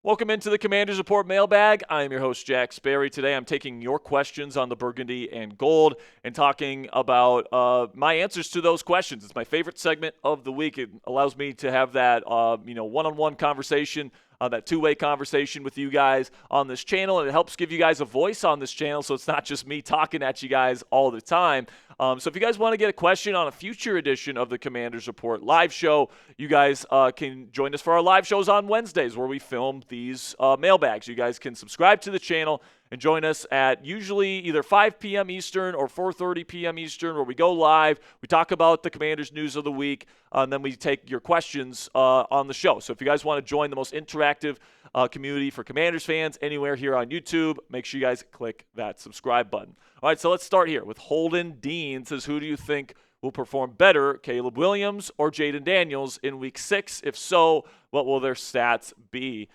Welcome into the Commanders Report mailbag. I am your host, Jack Sperry. Today I'm taking your questions on the burgundy and gold and talking about my answers to those questions. It's my favorite segment of the week. It allows me to have that one-on-one conversation, that two-way conversation with you guys on this channel, and it helps give you guys a voice on this channel so it's not just me talking at you guys all the time. So if you guys want to get a question on a future edition of the Commanders Report live show, you guys can join us for our live shows on Wednesdays where we film these mailbags. You guys can subscribe to the channel and join us at usually either 5 p.m. Eastern or 4:30 p.m. Eastern, where we go live. We talk about the Commanders news of the week, and then we take your questions on the show. So if you guys want to join the most interactive community for Commanders fans anywhere here on YouTube, make sure you guys click that subscribe button. All right, so let's start here with Holden Dean. Says, who do you think will perform better, Caleb Williams or Jayden Daniels in Week 6? If so, what will their stats be?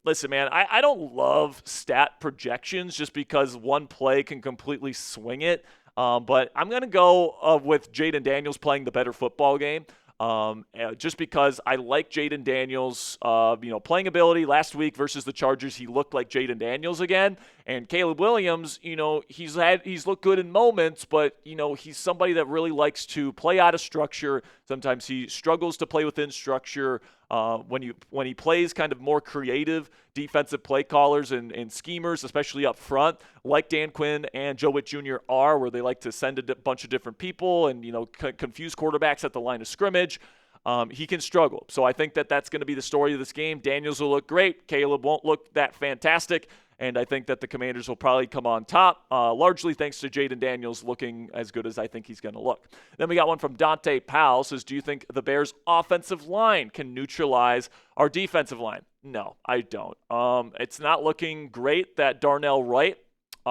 Listen, man, I don't love stat projections just because one play can completely swing it. But I'm going to go with Jayden Daniels playing the better football game. Just because I like Jayden Daniels, playing ability. Last week versus the Chargers, he looked like Jayden Daniels again. And Caleb Williams, he's looked good in moments, but, he's somebody that really likes to play out of structure. Sometimes he struggles to play within structure. When he plays kind of more creative defensive play callers and schemers, especially up front, like Dan Quinn and Joe Witt Jr. are, where they like to send a bunch of different people and, confuse quarterbacks at the line of scrimmage, he can struggle. So I think that that's going to be the story of this game. Daniels will look great. Caleb won't look that fantastic. And I think that the Commanders will probably come on top, largely thanks to Jayden Daniels looking as good as I think he's going to look. Then we got one from Dante Powell. Says, do you think the Bears' offensive line can neutralize our defensive line? No, I don't. It's not looking great that Darnell Wright,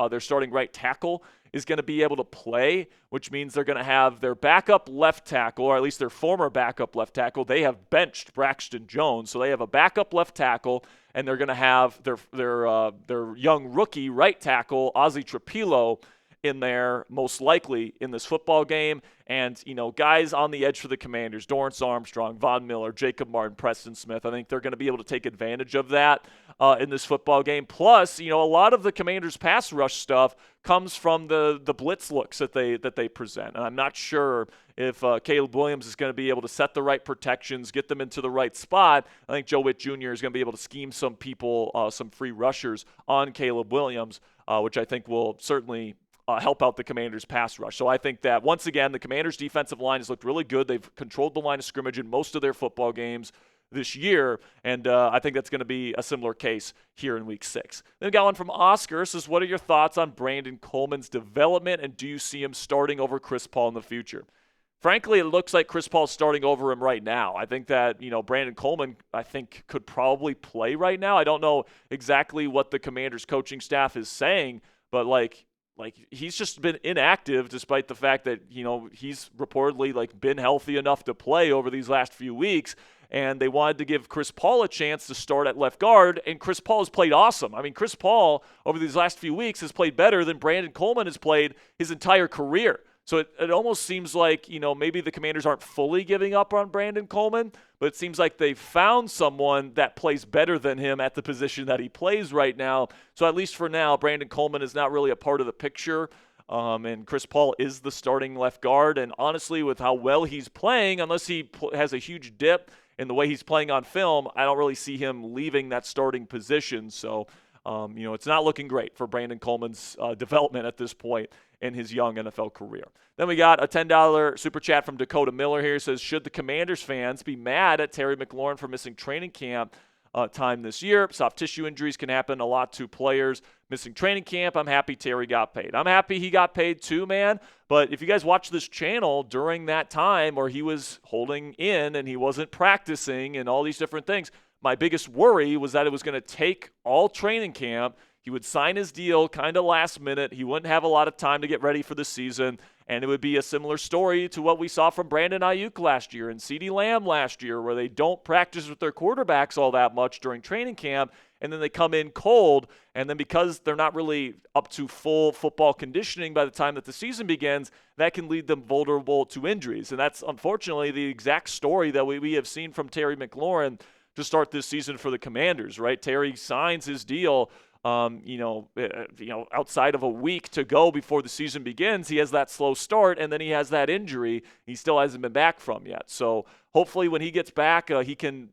their starting right tackle, is going to be able to play, which means they're going to have their backup left tackle, or at least their former backup left tackle. They have benched Braxton Jones, so they have a backup left tackle, and they're going to have their young rookie right tackle, Ozzie Trapilo, in there most likely in this football game. And, guys on the edge for the Commanders, Dorrance Armstrong, Von Miller, Jacob Martin, Preston Smith, I think they're going to be able to take advantage of that in this football game. Plus, a lot of the Commanders' pass rush stuff comes from the blitz looks that they present. And I'm not sure if Caleb Williams is going to be able to set the right protections, get them into the right spot. I think Joe Witt Jr. is going to be able to scheme some people, some free rushers on Caleb Williams, which I think will certainly help out the Commanders' pass rush. So I think that, once again, the Commanders' defensive line has looked really good. They've controlled the line of scrimmage in most of their football games this year, and I think that's going to be a similar case here in Week 6. Then we got one from Oscar. Says, what are your thoughts on Brandon Coleman's development, and do you see him starting over Chris Paul in the future? Frankly, it looks like Chris Paul's starting over him right now. I think that, Brandon Coleman, could probably play right now. I don't know exactly what the Commanders' coaching staff is saying, but, he's just been inactive despite the fact that, he's reportedly been healthy enough to play over these last few weeks. And they wanted to give Chris Paul a chance to start at left guard, and Chris Paul has played awesome. I mean, Chris Paul over these last few weeks has played better than Brandon Coleman has played his entire career. So it almost seems like, maybe the Commanders aren't fully giving up on Brandon Coleman, but it seems like they've found someone that plays better than him at the position that he plays right now. So at least for now, Brandon Coleman is not really a part of the picture, and Chris Paul is the starting left guard. And honestly, with how well he's playing, unless he has a huge dip in the way he's playing on film, I don't really see him leaving that starting position. So, it's not looking great for Brandon Coleman's development at this point in his young NFL career. Then we got a $10 super chat from Dakota Miller here. It says, should the Commanders fans be mad at Terry McLaurin for missing training camp time this year? Soft tissue injuries can happen a lot to players missing training camp. I'm happy Terry got paid. I'm happy he got paid too, man. But if you guys watch this channel during that time where he was holding in and he wasn't practicing and all these different things, my biggest worry was that it was going to take all training camp. He would sign his deal kind of last minute. He wouldn't have a lot of time to get ready for the season. And it would be a similar story to what we saw from Brandon Ayuk last year and CeeDee Lamb last year, where they don't practice with their quarterbacks all that much during training camp, and then they come in cold, and then because they're not really up to full football conditioning by the time that the season begins, that can lead them vulnerable to injuries. And that's unfortunately the exact story that we have seen from Terry McLaurin to start this season for the Commanders, right? Terry signs his deal, outside of a week to go before the season begins. He has that slow start, and then he has that injury he still hasn't been back from yet. So hopefully when he gets back, he can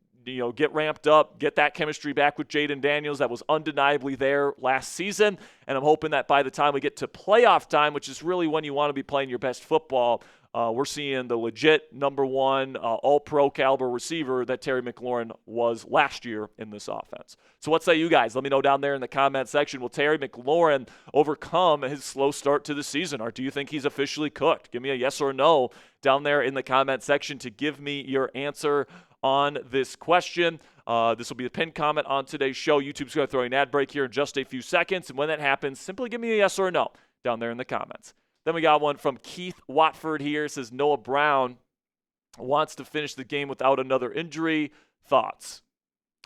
get ramped up, get that chemistry back with Jayden Daniels that was undeniably there last season. And I'm hoping that by the time we get to playoff time, which is really when you want to be playing your best football, we're seeing the legit number one all-pro caliber receiver that Terry McLaurin was last year in this offense. So what say you guys? Let me know down there in the comment section. Will Terry McLaurin overcome his slow start to the season, or do you think he's officially cooked? Give me a yes or no down there in the comment section to give me your answer on this question. This will be the pinned comment on today's show. YouTube's going to throw an ad break here in just a few seconds, and when that happens, simply give me a yes or a no down there in the comments. Then we got one from Keith Watford here. It says Noah Brown wants to finish the game without another injury. Thoughts?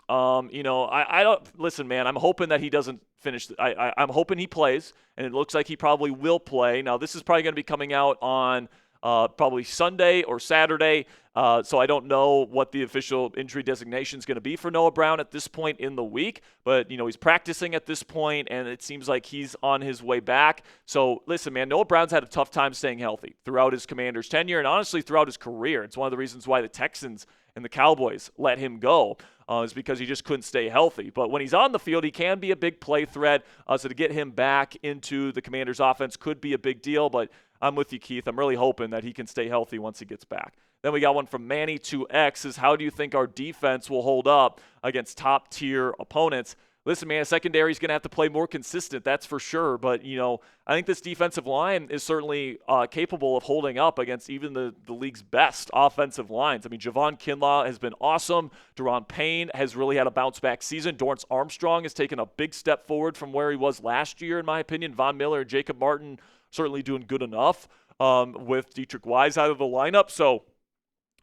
I don't listen, man. I'm hoping that he doesn't finish. I'm hoping he plays, and it looks like he probably will play. Now, this is probably going to be coming out on probably Sunday or Saturday. So I don't know what the official injury designation is going to be for Noah Brown at this point in the week. But, he's practicing at this point, and it seems like he's on his way back. So, listen, man, Noah Brown's had a tough time staying healthy throughout his Commanders' tenure and honestly throughout his career. It's one of the reasons why the Texans and the Cowboys let him go. Is because he just couldn't stay healthy. But when he's on the field, he can be a big play threat. So to get him back into the Commanders' offense could be a big deal. But I'm with you, Keith. I'm really hoping that he can stay healthy once he gets back. Then we got one from Manny2X. Is how do you think our defense will hold up against top-tier opponents? Listen, man, secondary is going to have to play more consistent, that's for sure. But, I think this defensive line is certainly capable of holding up against even the league's best offensive lines. I mean, Javon Kinlaw has been awesome. Daron Payne has really had a bounce-back season. Dorrance Armstrong has taken a big step forward from where he was last year, in my opinion. Von Miller and Jacob Martin certainly doing good enough with Dietrich Wise out of the lineup. So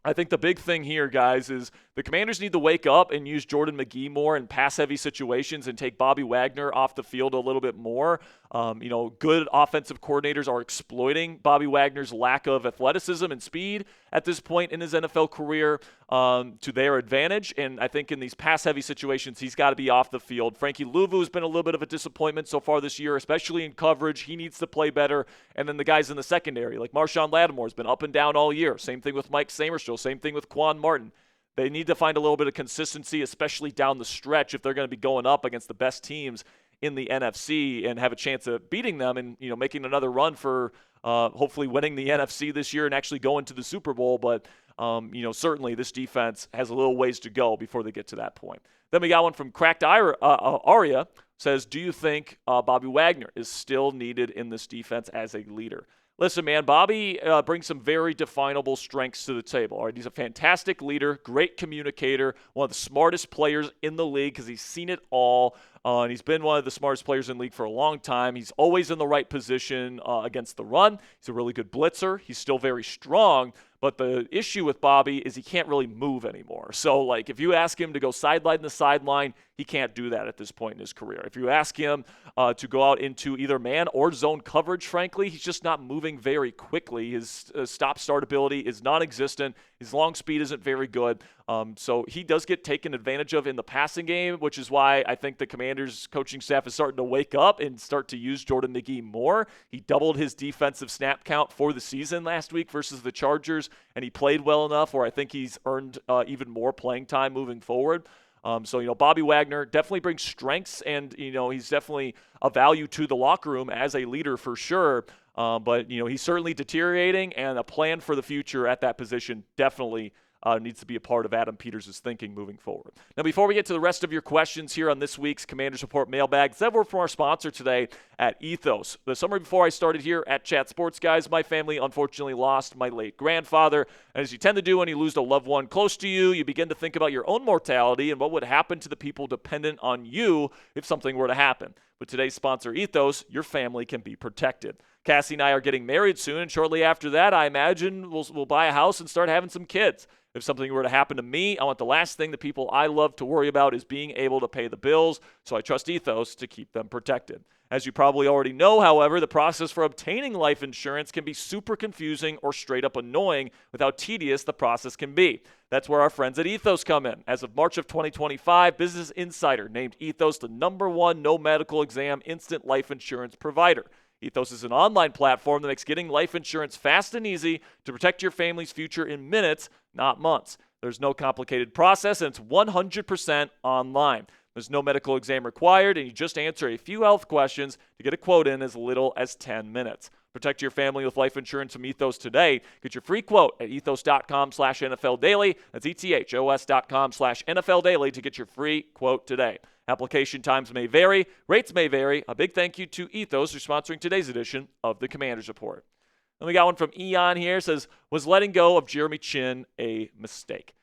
I think the big thing here, guys, is the Commanders need to wake up and use Jordan McGee more in pass-heavy situations and take Bobby Wagner off the field a little bit more. Good offensive coordinators are exploiting Bobby Wagner's lack of athleticism and speed at this point in his NFL career to their advantage. And I think in these pass-heavy situations, he's got to be off the field. Frankie Louvu has been a little bit of a disappointment so far this year, especially in coverage. He needs to play better. And then the guys in the secondary, like Marshon Lattimore, has been up and down all year. Same thing with Mike Samerstroll. Same thing with Quan Martin. They need to find a little bit of consistency, especially down the stretch if they're going to be going up against the best teams in the NFC and have a chance of beating them and making another run for hopefully winning the NFC this year and actually going to the Super Bowl. But certainly this defense has a little ways to go before they get to that point. Then we got one from Cracked Aria says, do you think Bobby Wagner is still needed in this defense as a leader? Listen, man, Bobby brings some very definable strengths to the table. All right, he's a fantastic leader, great communicator, one of the smartest players in the league because he's seen it all. And he's been one of the smartest players in the league for a long time. He's always in the right position against the run. He's a really good blitzer. He's still very strong. But the issue with Bobby is he can't really move anymore. So, if you ask him to go sideline to sideline, he can't do that at this point in his career. If you ask him to go out into either man or zone coverage, frankly, he's just not moving very quickly. His stop-start ability is non-existent. His long speed isn't very good. So he does get taken advantage of in the passing game, which is why I think the Commanders coaching staff is starting to wake up and start to use Jordan McGee more. He doubled his defensive snap count for the season last week versus the Chargers, and he played well enough where I think he's earned even more playing time moving forward. So Bobby Wagner definitely brings strengths, and, he's definitely a value to the locker room as a leader for sure. But he's certainly deteriorating, and a plan for the future at that position definitely needs to be a part of Adam Peters' thinking moving forward. Now, before we get to the rest of your questions here on this week's Commanders Report mailbag, let's have a word from our sponsor today at Ethos. The summer before I started here at Chat Sports, guys, my family unfortunately lost my late grandfather. And as you tend to do when you lose a loved one close to you, you begin to think about your own mortality and what would happen to the people dependent on you if something were to happen. With today's sponsor, Ethos, your family can be protected. Cassie and I are getting married soon, and shortly after that, I imagine we'll buy a house and start having some kids. If something were to happen to me, I want the last thing the people I love to worry about is being able to pay the bills, so I trust Ethos to keep them protected. As you probably already know, however, the process for obtaining life insurance can be super confusing or straight up annoying with how tedious the process can be. That's where our friends at Ethos come in. As of March of 2025, Business Insider named Ethos the #1 no medical exam instant life insurance provider. Ethos is an online platform that makes getting life insurance fast and easy to protect your family's future in minutes, not months. There's no complicated process, and it's 100% online. There's no medical exam required, and you just answer a few health questions to get a quote in as little as 10 minutes. Protect your family with life insurance from Ethos today. Get your free quote at ethos.com/NFL Daily. That's ethos.com/NFL Daily to get your free quote today. Application times may vary. Rates may vary. A big thank you to Ethos for sponsoring today's edition of the Commanders Report. And we got one from Eon here. It says, was letting go of Jeremy Chinn a mistake?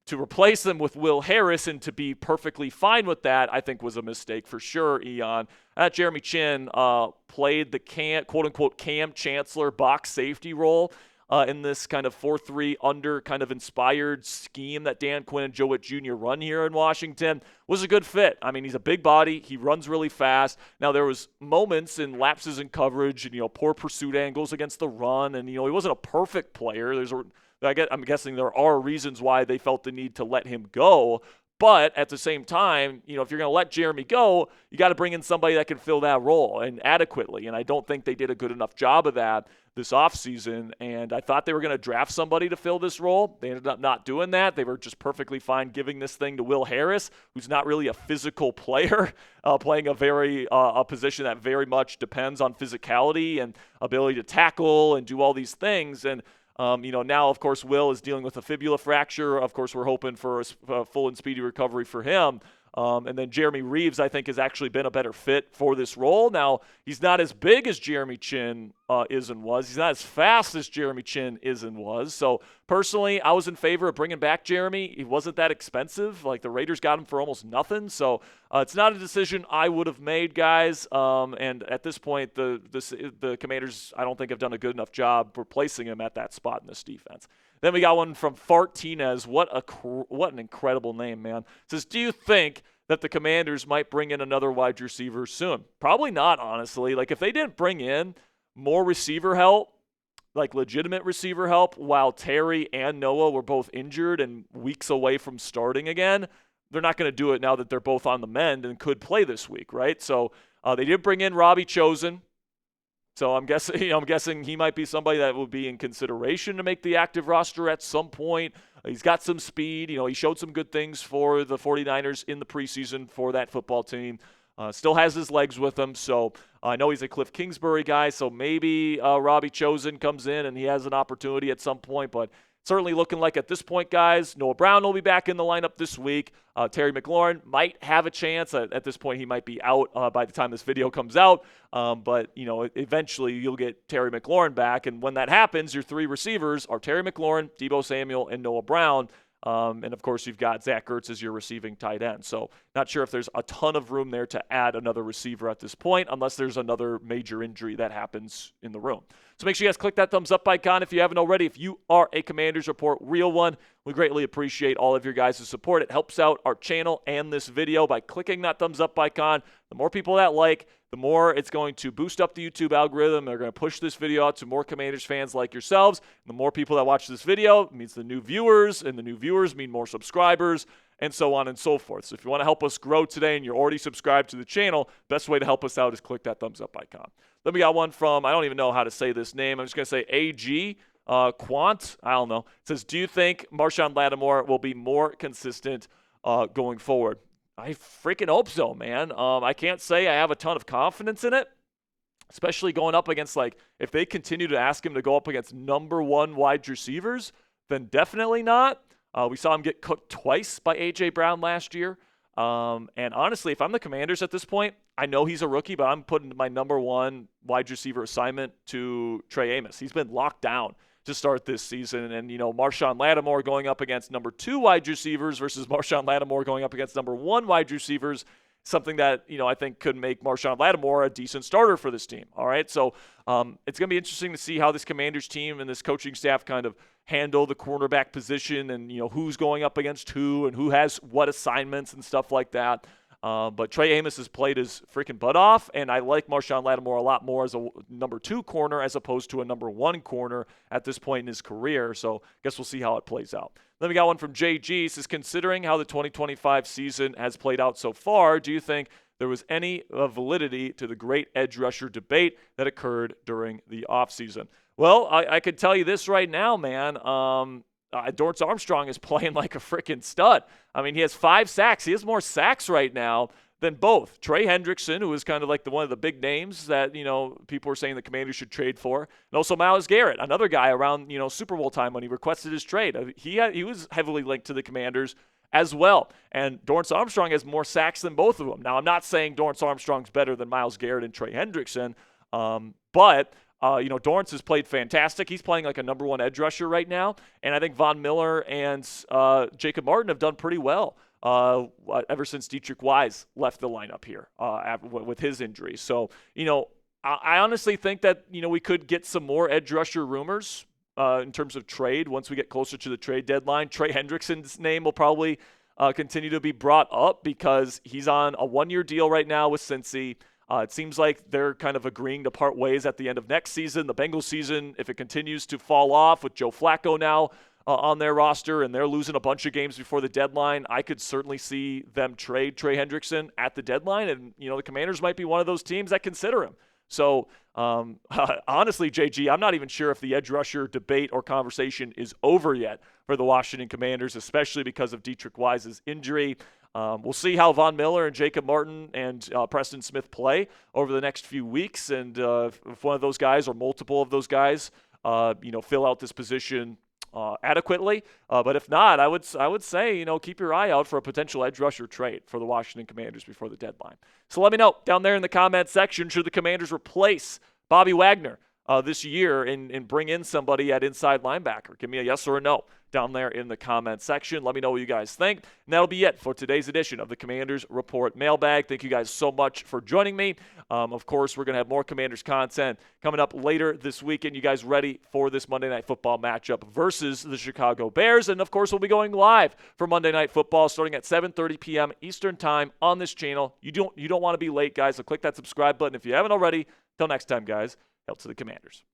To replace them with Will Harris and to be perfectly fine with that, I think was a mistake for sure, Eon. Jeremy Chinn played the quote-unquote Cam Chancellor box safety role in this kind of 4-3 under kind of inspired scheme that Dan Quinn and Joe Witt Jr. run here in Washington. Was a good fit. I mean, he's a big body. He runs really fast. Now, there was moments in lapses in coverage and, poor pursuit angles against the run. And, he wasn't a perfect player. I'm guessing there are reasons why they felt the need to let him go. But at the same time, if you're going to let Jeremy go, you got to bring in somebody that can fill that role and adequately. And I don't think they did a good enough job of that this offseason. And I thought they were going to draft somebody to fill this role. They ended up not doing that. They were just perfectly fine giving this thing to Will Harris, who's not really a physical player, playing a position that very much depends on physicality and ability to tackle and do all these things. And now, of course, Will is dealing with a fibula fracture. Of course, we're hoping for a full and speedy recovery for him. And then Jeremy Reaves, I think, has actually been a better fit for this role. Now, he's not as big as Jeremy Chinn is and was. He's not as fast as Jeremy Chinn is and was. So, personally, I was in favor of bringing back Jeremy. He wasn't that expensive. Like, the Raiders got him for almost nothing. So, it's not a decision I would have made, guys. And at this point, the Commanders, I don't think, have done a good enough job replacing him at that spot in this defense. Then we got one from Fartinez. What an incredible name, man. It says, do you think that the Commanders might bring in another wide receiver soon? Probably not, honestly. Like, if they didn't bring in more receiver help, like legitimate receiver help, while Terry and Noah were both injured and weeks away from starting again, they're not going to do it now that they're both on the mend and could play this week, right? So they did bring in Robbie Chosen. So I'm guessing he might be somebody that will be in consideration to make the active roster at some point. He's got some speed. He showed some good things for the 49ers in the preseason for that football team. Still has his legs with him. So I know he's a Cliff Kingsbury guy. So maybe Robbie Chosen comes in and he has an opportunity at some point. But certainly looking like at this point, guys, Noah Brown will be back in the lineup this week. Terry McLaurin might have a chance. At this point, he might be out by the time this video comes out. But eventually you'll get Terry McLaurin back. And when that happens, your three receivers are Terry McLaurin, Deebo Samuel, and Noah Brown. And, of course, you've got Zach Ertz as your receiving tight end. So not sure if there's a ton of room there to add another receiver at this point, unless there's another major injury that happens in the room. So make sure you guys click that thumbs up icon if you haven't already. If you are a Commanders Report real one, we greatly appreciate all of your guys' support. It helps out our channel and this video by clicking that thumbs up icon. The more people that like, the more it's going to boost up the YouTube algorithm. They're going to push this video out to more Commanders fans like yourselves. And the more people that watch this video means the new viewers, and the new viewers mean more subscribers, and so on and so forth. So if you want to help us grow today and you're already subscribed to the channel, best way to help us out is click that thumbs up icon. Then we got one from, I don't even know how to say this name. I'm just going to say AG Quant. I don't know. It says, do you think Marshon Lattimore will be more consistent going forward? I freaking hope so, man. I can't say I have a ton of confidence in it, especially going up against, if they continue to ask him to go up against #1 wide receivers, then definitely not. We saw him get cooked twice by A.J. Brown last year. And honestly, if I'm the Commanders at this point, I know he's a rookie, but I'm putting my #1 wide receiver assignment to Trey Amos. He's been locked down to start this season. And, Marshon Lattimore going up against #2 wide receivers versus Marshon Lattimore going up against #1 wide receivers something that, I think could make Marshon Lattimore a decent starter for this team. All right. So it's going to be interesting to see how this Commanders team and this coaching staff kind of handle the cornerback position and, who's going up against who and who has what assignments and stuff like that. But Trey Amos has played his freaking butt off, and I like Marshon Lattimore a lot more as a number 2 corner as opposed to a number 1 corner at this point in his career. So I guess we'll see how it plays out. Then we got one from JG. It says, considering how the 2025 season has played out so far, do you think there was any validity to the great edge rusher debate that occurred during the offseason? Well, I could tell you this right now, man. Dorance Armstrong is playing like a freaking stud. I mean, he has 5 sacks. He has more sacks right now than both Trey Hendrickson, who is kind of like one of the big names that, people were saying the Commanders should trade for, and also Myles Garrett, another guy around, Super Bowl time when he requested his trade. He was heavily linked to the Commanders as well. And Dorance Armstrong has more sacks than both of them. Now, I'm not saying Dorance Armstrong's better than Myles Garrett and Trey Hendrickson, but Dorance has played fantastic. He's playing like a number 1 edge rusher right now. And I think Von Miller and Jacob Martin have done pretty well ever since Dietrich Wise left the lineup here with his injury. So, I honestly think that, we could get some more edge rusher rumors in terms of trade once we get closer to the trade deadline. Trey Hendrickson's name will probably continue to be brought up because he's on a 1-year deal right now with Cincy. It seems like they're kind of agreeing to part ways at the end of next season. The Bengals season, if it continues to fall off with Joe Flacco now on their roster and they're losing a bunch of games before the deadline, I could certainly see them trade Trey Hendrickson at the deadline. And, the Commanders might be one of those teams that consider him. So, honestly, JG, I'm not even sure if the edge rusher debate or conversation is over yet for the Washington Commanders, especially because of Dietrich Wise's injury. We'll see how Von Miller and Jacob Martin and Preston Smith play over the next few weeks. And if one of those guys or multiple of those guys, fill out this position adequately. But if not, I would say, keep your eye out for a potential edge rusher trade for the Washington Commanders before the deadline. So let me know down there in the comment section, should the Commanders replace Bobby Wagner this year and bring in somebody at inside linebacker? Give me a yes or a no down there in the comment section. Let me know what you guys think. And that'll be it for today's edition of the Commanders Report Mailbag. Thank you guys so much for joining me. Of course, we're going to have more Commanders content coming up later this weekend. You guys ready for this Monday Night Football matchup versus the Chicago Bears? And, of course, we'll be going live for Monday Night Football starting at 7:30 p.m. Eastern Time on this channel. You don't want to be late, guys, so click that subscribe button if you haven't already. Till next time, guys, hail to the Commanders.